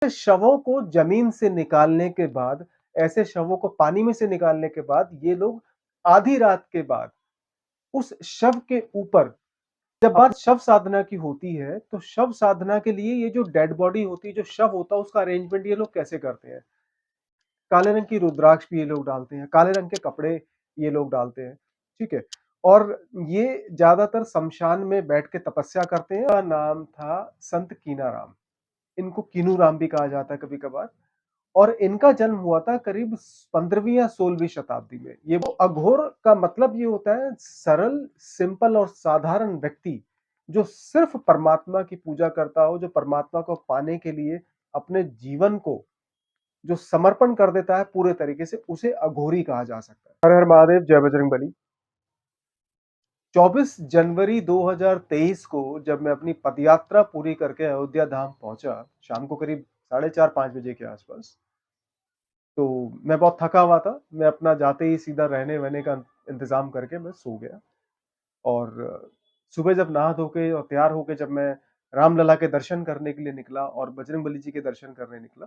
शवों को ज़मीन से निकालने के बाद, ऐसे शवों को पानी में से निकालने के बाद, ये लोग आधी रात के बाद उस शव के ऊपर जब बात शव साधना की होती है, तो शव साधना के लिए ये जो डेड बॉडी होती है, जो शव होता है, उसका अरेंजमेंट ये लोग कैसे करते हैं? काले रंग की रुद्राक्ष भी ये लोग डालते हैं, काले रंग के कपड़े ये लोग डालते हैं, ठीक है? और ये ज़्यादातर शमशान में बैठ के तपस्या करते हैं। का नाम था संत कीनाराम। इनको कीनू राम भी कहा जाता है कभी-कभार और इनका जन्म हुआ था करीब 15वीं या 16वीं शताब्दी में। ये वो अघोर का मतलब ये होता है सरल, सिंपल और साधारण व्यक्ति, जो सिर्फ़ परमात्मा की पूजा करता हो, जो परमात्मा को पाने के लिए अपने जीवन को जो समर्पण कर देता है पूरे तरीके से, उसे अघोरी कहा जा सकता है। हर हर महादेव, जय बजरंगबली। 24 जनवरी 2023 को जब मैं अपनी पदयात्रा पूरी करके अयोध्या धाम पहुंचा, शाम को करीब साढ़े 4-5 बजे के आसपास, तो मैं बहुत थका हुआ था। मैं अपना जाते ही सीधा रहने-वहने का इंतज़ाम करके मैं सो गया और सुबह जब नहा धो के और तैयार होके जब मैं रामलला के दर्शन करने के लिए निकला और बजरंगबली जी के दर्शन करने निकला,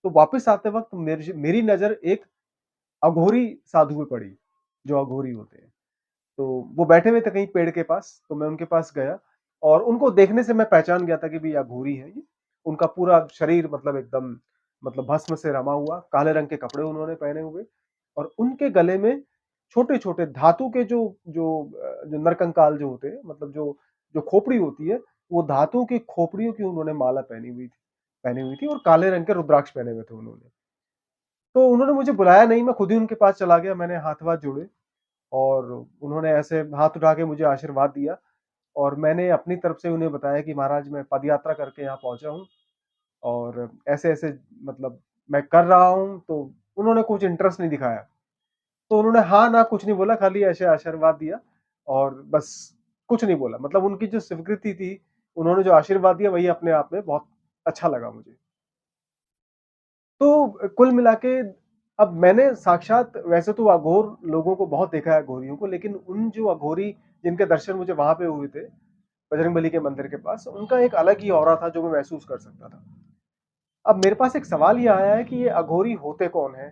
तो वापस आते वक़्त मेरी नज़र एक अघोरी साधु पे पड़ी, जो अघोरी होते हैं। तो वो बैठे हुए थे कहीं पेड़ के पास, तो मैं उनके पास गया और उनको देखने से मैं पहचान गया था कि भई अघोरी है ये। उनका पूरा शरीर मतलब एकदम मतलब भस्म से रमा हुआ, काले रंग के कपड़े उन्होंने पहने हुए और उनके गले में छोटे-छोटे धातु के जो नरकंकाल जो होते हैं, मतलब जो जो खोपड़ी होती है, वो धातु की खोपड़ियों की उन्होंने माला पहनी हुई थी और काले रंग के रुद्राक्ष पहने हुए थे उन्होंने। तो उन्होंने मुझे बुलाया नहीं, मैं खुद ही उनके पास चला गया, मैंने हाथ-वाथ जोड़े और उन्होंने ऐसे हाथ उठा के मुझे आशीर्वाद दिया और मैंने अपनी तरफ से उन्हें बताया कि महाराज मैं पदयात्रा करके यहाँ पहुँचा हूँ और ऐसे-ऐसे मतलब मैं कर रहा हूँ, तो उन्होंने कुछ इंटरेस्ट नहीं दिखाया। तो उन्होंने हाँ, ना कुछ नहीं बोला, खाली ऐसे आशीर्वाद दिया और बस कुछ नहीं बोला। मतलब उनकी जो स्वीकृति थी, उन्होंने जो आशीर्वाद दिया वही अपने आप में बहुत अच्छा लगा मुझे। तो कुल मिला के अब मैंने साक्षात वैसे तो अघोर लोगों को बहुत देखा है अघोरियों को, लेकिन उन जो अघोरी जिनके दर्शन मुझे वहाँ पे हुए थे, बजरंगबली के मंदिर के पास, उनका एक अलग ही ऑरा था जो मैं महसूस कर सकता था। अब मेरे पास एक सवाल ये आया है कि ये अघोरी होते कौन हैं?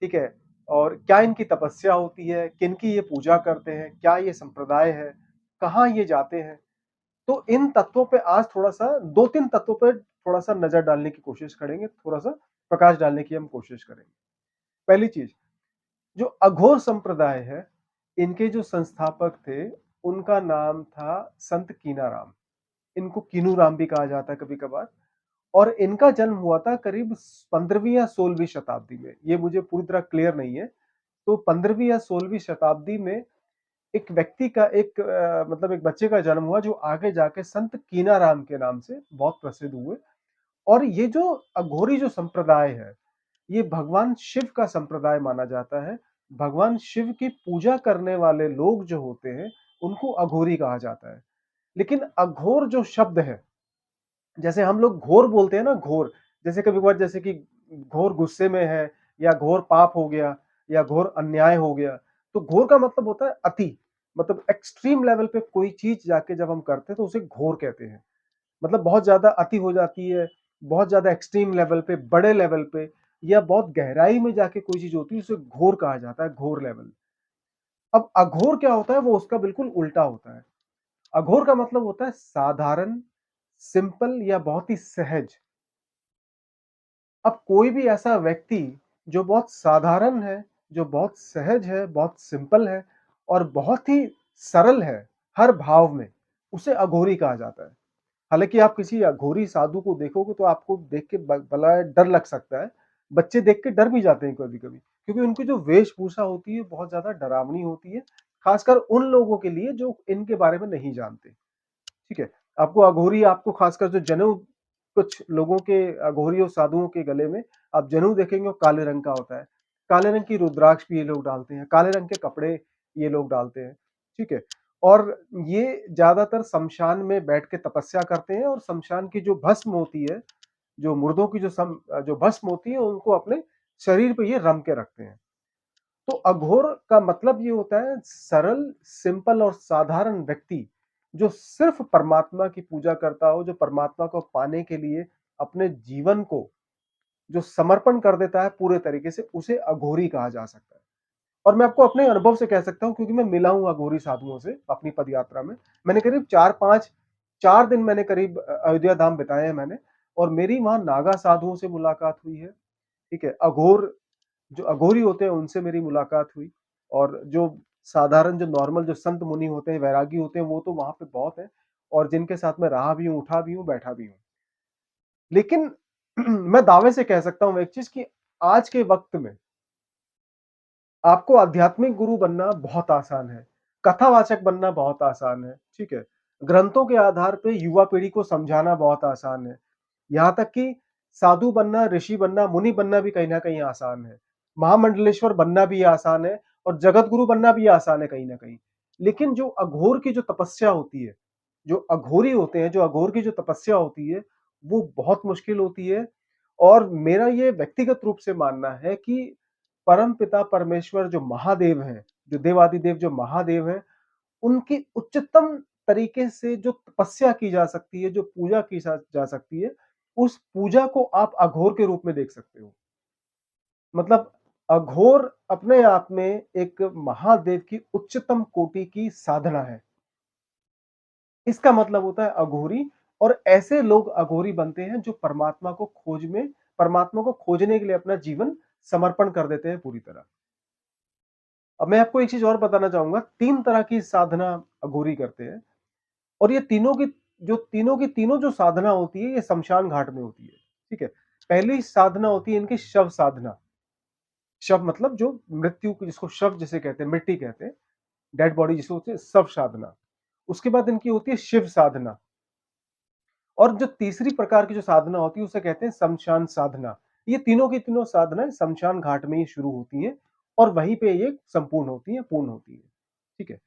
ठीक है? और क्या इनकी तपस्या होती है? किनकी ये पूजा करते हैं? क्या ये संप्रदाय है? कहाँ ये जाते हैं? तो इन तत्वों पे आज थोड़ा-सा 2-3 तत्वों पे थोड़ा-सा नज़र डालने की कोशिश करेंगे, थोड़ा-सा प्रकाश डालने की हम कोशिश करेंगे। पहली चीज़, जो अघोर संप्रदाय है, इनके जो संस्थापक थे, उनका नाम था संत कीनाराम। इनको कीनू राम भी कहा जाता है कभी-कभार और इनका जन्म हुआ था करीब 15वीं या 16वीं शताब्दी में। ये मुझे पूरी तरह क्लियर नहीं है। तो 15वीं या 16वीं शताब्दी में एक व्यक्ति का मतलब एक बच्चे का जन्म हुआ जो आगे जाके संत कीनाराम के नाम से बहुत प्रसिद्ध हुए और ये जो अघोरी जो संप्रदाय है, ये भगवान शिव का संप्रदाय माना जाता है। भगवान शिव की पूजा करने वाले लोग जो होते हैं, उनको अघोरी कहा जाता है। लेकिन अघोर जो शब्द है, जैसे हम लोग घोर बोलते हैं ना घोर, जैसे कभी-कभार जैसे कि घोर गुस्से में है या घोर पाप हो गया या घोर अन्याय हो गया। तो घोर का मतलब होता है अति, मतलब एक्सट्रीम लेवल पे कोई चीज़ जाके जब हम करते हैं तो उसे घोर कहते हैं। मतलब बहुत ज़्यादा अति हो जाती है, बहुत ज़्यादा एक्सट्रीम लेवल पे, बड़े लेवल पे या बहुत गहराई में जाके कोई चीज़ होती है, उसे घोर कहा जाता है, घोर लेवल। अब अघोर क्या होता है, वो उसका बिल्कुल उल्टा होता है। अघोर का मतलब होता है साधारण, सिंपल या बहुत ही सहज। अब कोई भी ऐसा व्यक्ति जो बहुत साधारण है, जो बहुत सहज है, बहुत सिंपल है और बहुत ही सरल है, हर भाव में, उसे अघोरी कहा जाता है। हालाँकि आप किसी अघोरी साधु को देखोगे तो आपको देख के ब भला डर लग सकता है। बच्चे देख के डर भी जाते हैं कभी-कभी, क्योंकि उनकी जो वेशभूषा होती है बहुत ज़्यादा डरावनी होती है, खासकर उन लोगों के लिए जो इनके बारे में नहीं जानते। ठीक है? आपको खासकर जो जनेऊ कुछ लोगों के अघोरी और साधुओं के गले में आप जनेऊ देखेंगे वो काले रंग का होता है। काले रंग की रुद्राक्ष भी ये लोग डालते हैं, काले रंग के कपड़े ये लोग डालते हैं, ठीक है? और ये ज़्यादातर शमशान में बैठ के तपस्या करते हैं और शमशान की जो भस्म होती है, जो मुर्दों की जो भस्म होती है उनको अपने शरीर पे ये रम के रखते हैं। तो अघोर का मतलब ये होता है सरल, सिंपल और साधारण व्यक्ति, जो सिर्फ़ परमात्मा की पूजा करता हो, जो परमात्मा को पाने के लिए अपने जीवन को जो समर्पण कर देता है पूरे तरीके से, उसे अघोरी कहा जा सकता है। और मैं आपको अपने अनुभव से कह सकता हूँ, क्योंकि मैं मिला हूँ अघोरी साधुओं से अपनी पदयात्रा में। मैंने करीब 4-5 4 दिन मैंने करीब अयोध्या धाम बिताए हैं मैंने, और मेरी वहाँ नागा साधुओं से मुलाकात हुई है, ठीक है? जो अघोरी होते हैं उनसे मेरी मुलाकात हुई, और जो साधारण जो नॉर्मल जो संत मुनि होते हैं, वैरागी होते हैं, वो तो वहाँ पे बहुत हैं, और जिनके साथ मैं रहा भी हूँ, उठा भी हूँ, बैठा भी हूँ। लेकिन मैं दावे से कह सकता हूँ एक चीज़, कि आज के वक़्त में आपको आध्यात्मिक गुरु बनना बहुत आसान है, कथावाचक बनना बहुत आसान है, ठीक है? ग्रंथों के आधार पे युवा पीढ़ी को समझाना बहुत आसान है। यहाँ तक कि साधु बनना, ऋषि बनना, मुनि बनना भी कहीं न कहीं आसान है। महामंडलेश्वर बनना भी आसान है, और जगत गुरु बनना भी आसान है कहीं न कहीं। लेकिन जो अघोर की जो तपस्या होती है, जो अघोरी होते हैं, जो अघोर की जो तपस्या होती है, वो बहुत मुश्किल होती है। और मेरा ये व्यक्तिगत रूप से मानना है कि परमपिता परमेश्वर जो महादेव हैं, जो देवाधिदेव जो महादेव हैं, उनकी उच्चतम तरीके से जो तपस्या की जा सकती है, जो पूजा की जा सकती है, उस पूजा को आप अघोर के रूप में देख सकते हो। मतलब अघोर अपने आप में एक महादेव की उच्चतम कोटि की साधना है। इसका मतलब होता है अघोरी, और ऐसे लोग अघोरी बनते हैं जो परमात्मा को खोजने के लिए अपना जीवन समर्पण कर देते हैं पूरी तरह। अब मैं आपको एक चीज़ और बताना चाहूँगा, 3 तरह की साधना अघोरी करते हैं, और ये तीनों की तीनों जो साधना होती है, ये श्मशान घाट में होती है, ठीक है? पहली साधना होती है इनकी शव साधना। शव मतलब जो मृत्यु की, जिसको शव जिसे कहते हैं, मिट्टी कहते हैं, डेड बॉडी जिसको होती है, शव साधना। उसके बाद इनकी होती है शिव साधना, और जो तीसरी प्रकार की जो साधना होती है, उसे कहते हैं शमशान साधना। ये तीनों की तीनों साधनाएँ शमशान घाट में ही शुरू होती हैं, और वहीं पे ये संपूर्ण होती हैं, पूर्ण होती हैं, ठीक है?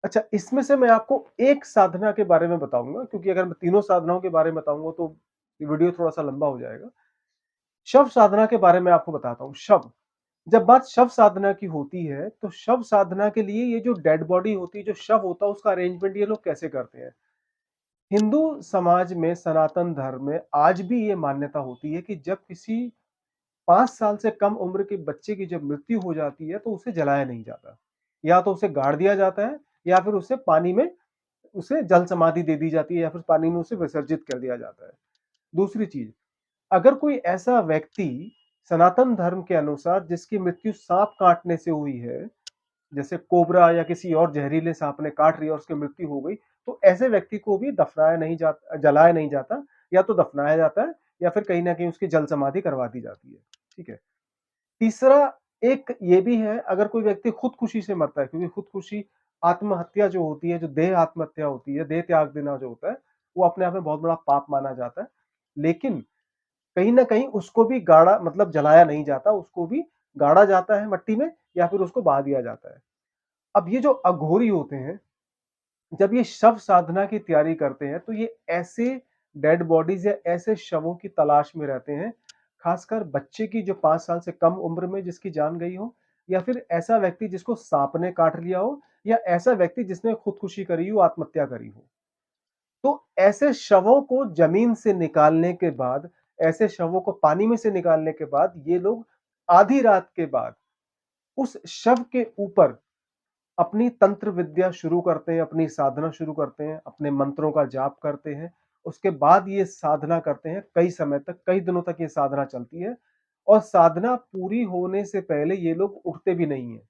अच्छा, इसमें से मैं आपको एक साधना के बारे में बताऊँगा, क्योंकि अगर मैं तीनों साधनाओं के बारे में बताऊँगा तो ये वीडियो थोड़ा-सा लंबा हो जाएगा। शव साधना के बारे में आपको बताता हूँ। जब बात शव साधना की होती है, तो शव साधना के लिए ये जो डेड बॉडी होती है, जो शव होता है, उसका अरेंजमेंट ये लोग कैसे करते हैं? हिंदू समाज में, सनातन धर्म में आज भी ये मान्यता होती है कि जब किसी 5 साल से कम उम्र के बच्चे की जब मृत्यु हो जाती है, तो उसे जलाया नहीं जाता। या तो उसे गाड़ दिया जाता है, या फिर उसे पानी में उसे जल समाधि दे दी जाती है, या फिर पानी में उसे विसर्जित कर दिया जाता है। दूसरी चीज़, अगर कोई ऐसा व्यक्ति सनातन धर्म के अनुसार जिसकी मृत्यु साँप काटने से हुई है, जैसे कोबरा या किसी और जहरीले सांप ने काट लिया और उसकी मृत्यु हो गई, तो ऐसे व्यक्ति को भी जलाया नहीं जाता, या तो दफनाया जाता है, या फिर कहीं न कहीं उसकी जल समाधि करवा दी जाती है, ठीक है? तीसरा एक ये भी है, अगर कोई व्यक्ति खुदकुशी से मरता है, क्योंकि खुदकुशी आत्महत्या जो होती है, जो देह आत्महत्या होती है, देह त्याग देना जो होता है, वो अपने आप में बहुत बड़ा पाप माना जाता है। लेकिन कहीं न कहीं उसको भी गाड़ा मतलब जलाया नहीं जाता, उसको भी गाड़ा जाता है मट्टी में, या फिर उसको बहा दिया जाता है। अब ये जो अघोरी होते हैं, जब ये शव साधना की तैयारी करते हैं, तो ये ऐसे डेड बॉडीज़ या ऐसे शवों की तलाश में रहते हैं, खासकर बच्चे की जो 5 साल से कम उम्र में जिसकी जान गई हो, या फिर ऐसा व्यक्ति जिसको साँप ने काट लिया हो, या ऐसा व्यक्ति जिसने खुदकुशी करी हो, आत्महत्या करी हो। तो ऐसे शवों को ज़मीन से निकालने के बाद, ऐसे शवों को पानी में से निकालने के बाद, ये लोग आधी रात के बाद उस शव के ऊपर अपनी तंत्र विद्या शुरू करते हैं, अपनी साधना शुरू करते हैं, अपने मंत्रों का जाप करते हैं। उसके बाद ये साधना करते हैं कई समय तक, कई दिनों तक ये साधना चलती है, और साधना पूरी होने से पहले ये लोग उठते भी नहीं हैं।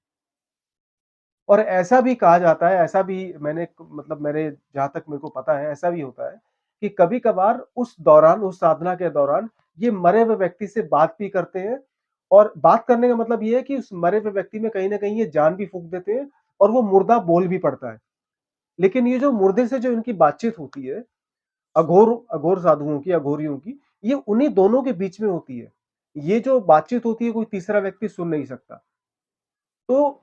और ऐसा भी कहा जाता है, ऐसा भी मैंने मतलब मेरे जहाँ तक मेरे को पता है, ऐसा भी होता है कि कभी-कभार उस दौरान, उस साधना के दौरान, ये मरे हुए व्यक्ति से बात भी करते हैं, और बात करने का मतलब ये है कि उस मरे हुए व्यक्ति में कहीं न कहीं ये जान भी फूँक देते हैं, और वो मुर्दा बोल भी पड़ता है। लेकिन ये जो मुर्दे से जो इनकी बातचीत होती है, अघोर अघोर साधुओं की, अघोरियों की, ये उन्हीं दोनों के बीच में होती है। ये जो बातचीत होती है, कोई तीसरा व्यक्ति सुन नहीं सकता। तो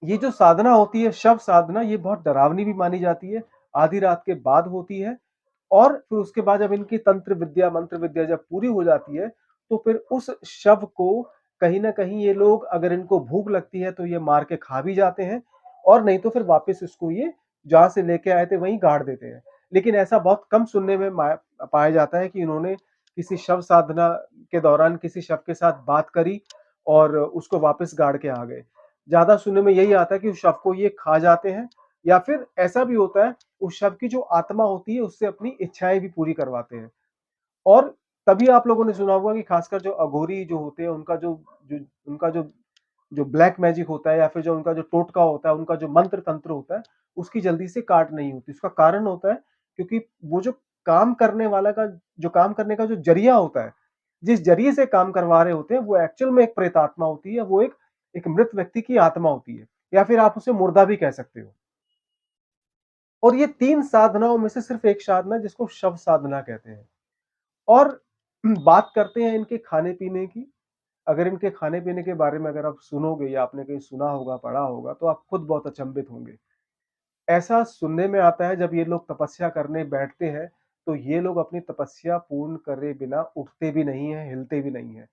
ये जो साधना होती है, शव साधना, ये बहुत डरावनी भी मानी जाती है, आधी रात के बाद होती है, और फिर उसके बाद जब इनकी तंत्र विद्या, मंत्र विद्या जब पूरी हो जाती है, तो फिर उस शव को कहीं न कहीं ये लोग, अगर इनको भूख लगती है, तो ये मार के खा भी जाते हैं, और नहीं तो फिर वापस इसको ये जहाँ से लेके आए थे, वहीं गाड़ देते हैं। लेकिन ऐसा बहुत कम सुनने में पाया जाता है कि इन्होंने किसी शव साधना के दौरान किसी शव के साथ बात करी और उसको वापस गाड़ के आ गए। ज़्यादा सुनने में यही आता है कि उस शव को ये खा जाते हैं या फिर ऐसा भी होता है, उस शव की जो आत्मा होती है उससे अपनी इच्छाएँ भी पूरी करवाते हैं। और तभी आप लोगों ने सुना होगा कि खासकर जो अघोरी जो होते हैं जो उनका जो ब्लैक मैजिक होता है या फिर जो उनका जो टोटका होता है, उनका जो मंत्र तंत्र होता है, उसकी जल्दी से काट नहीं होती। उसका कारण होता है क्योंकि वो जो काम करने वाला का जो काम करने का जो ज़रिया होता है, जिस ज़रिए से काम करवा रहे होते हैं, वो एक्चुअल में एक प्रेतात्मा होती है, वो एक मृत व्यक्ति की आत्मा होती है या फिर आप उसे मुर्दा भी कह सकते हो। और ये 3 साधनाओं में से सिर्फ़ एक साधना जिसको शव साधना कहते हैं। और बात करते हैं इनके खाने-पीने की। अगर इनके खाने-पीने के बारे में अगर आप सुनोगे या आपने कहीं सुना होगा, पढ़ा होगा, तो आप खुद बहुत अचंभित होंगे। ऐसा सुनने में आता है जब ये लोग तपस्या करने बैठते हैं, तो ये लोग अपनी तपस्या पूर्ण करे बिना उठते भी नहीं हैं, हिलते भी नहीं हैं।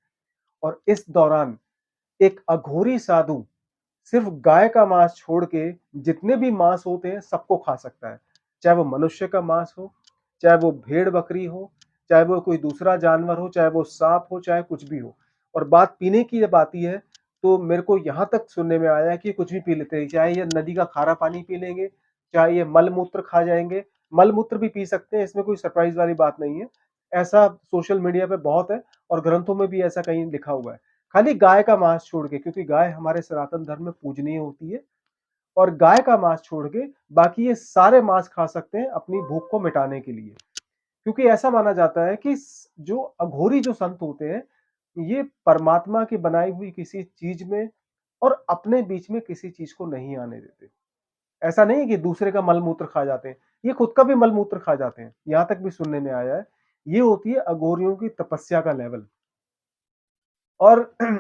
और इस दौरान एक अघोरी साधु सिर्फ गाय का मांस छोड़ के जितने भी मांस होते हैं सबको खा सकता है। चाहे वो मनुष्य का मांस हो, चाहे वो भेड़-बकरी हो, चाहे वो कोई दूसरा जानवर हो, चाहे वो साँप हो, चाहे कुछ भी हो। और बात पीने की जब आती है, तो मेरे को यहाँ तक सुनने में आया है कि कुछ भी पी लेते हैं। चाहे ये नदी का खारा पानी पी लेंगे, चाहे ये मल-मूत्र खा जाएँगे। मल-मूत्र भी पी सकते हैं, इसमें कोई सरप्राइज़ वाली बात नहीं है। ऐसा सोशल मीडिया पे बहुत है और ग्रंथों में भी ऐसा कहीं लिखा हुआ है। खाली गाय का मांस छोड़ के क्योंकि गाय हमारे सनातन धर्म में पूजनीय होती है और गाय का मांस छोड़ के बाकी ये सारे मांस खा सकते हैं अपनी भूख को मिटाने के लिए। क्योंकि ऐसा माना जाता है कि जो अघोरी जो संत होते हैं, ये परमात्मा की बनाई हुई किसी चीज में और अपने बीच में किसी चीज को नहीं आने देते। ऐसा नहीं है कि दूसरे का मल-मूत्र खा जाते हैं, ये खुद का भी मल-मूत्र खा जाते हैं, यहाँ तक भी सुनने में आया है। ये होती है अघोरियों की तपस्या का लेवल। और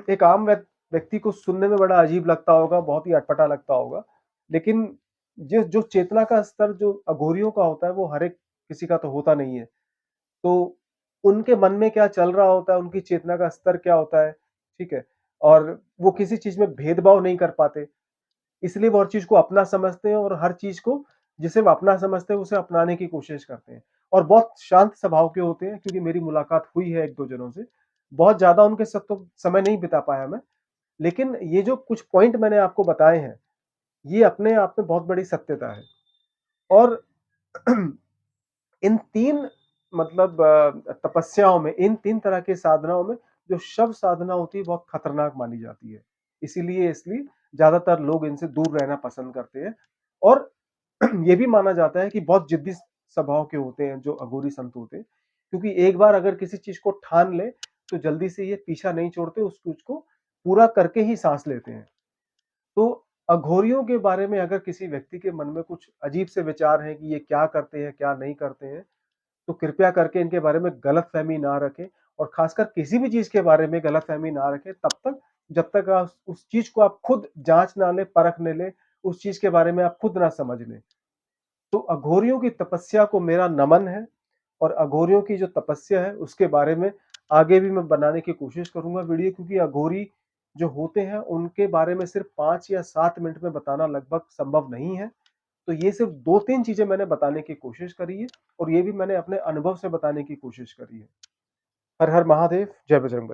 एक आम व्यक्ति को सुनने में बड़ा अजीब लगता होगा, बहुत ही अटपटा लगता होगा। लेकिन जो जो चेतना का स्तर जो अघोरियों का होता है, वो हर एक किसी का तो होता नहीं है। तो उनके मन में क्या चल रहा होता है, उनकी चेतना का स्तर क्या होता है, ठीक है? और वो किसी चीज़ में भेदभाव नहीं कर पाते। इसलिए वो हर चीज़ को अपना समझते हैं और हर चीज़ को जिसे वो अपना समझते हैं, उसे अपनाने की कोशिश करते हैं। और बहुत शांत स्वभाव के होते हैं क्योंकि मेरी मुलाकात हुई है 1-2 जनों से। बहुत ज़्यादा उनके साथ तो समय नहीं बिता पाया मैं, लेकिन ये जो कुछ पॉइंट मैंने आपको बताए हैं, ये अपने आप में बहुत बड़ी सत्यता है। और इन 3 मतलब तपस्याओं में, इन 3 तरह की साधनाओं में जो शव साधना होती है बहुत खतरनाक मानी जाती है। इसलिए ज़्यादातर लोग इनसे दूर रहना पसंद करते हैं और ये भी माना जाता है कि बहुत जिद्दी स्वभाव के होते हैं जो अघोरी संत होते हैं, क्योंकि एक बार अगर किसी चीज़ को ठान लें, तो जल्दी से ये पीछा नहीं छोड़ते, उस चीज़ को पूरा करके ही साँस लेते हैं। तो अघोरियों के बारे में अगर किसी व्यक्ति के मन में कुछ अजीब से विचार हैं कि ये क्या करते हैं, क्या नहीं करते हैं, तो कृपया करके इनके बारे में गलतफ़हमी ना रखें और ख़ासकर किसी भी चीज़ के बारे में गलतफ़हमी ना रखें तब तक जब तक आप उस चीज़ को आप खुद जाँच ना लें, परख ना लें, उस चीज़ के बारे में आप खुद ना समझ लें। तो अघोरियों की तपस्या को मेरा नमन है और अघोरियों की जो तपस्या है उसके बारे में आगे भी मैं बनाने की कोशिश करूँगा वीडियो, क्योंकि अघोरी जो होते हैं उनके बारे में सिर्फ़ 5 या 7 मिनट में बताना लगभग संभव नहीं है। तो ये सिर्फ़ 2-3 चीज़ें मैंने बताने की कोशिश करी है और ये भी मैंने अपने अनुभव से बताने की कोशिश करी है। हर हर महादेव, जय बजरंगबली।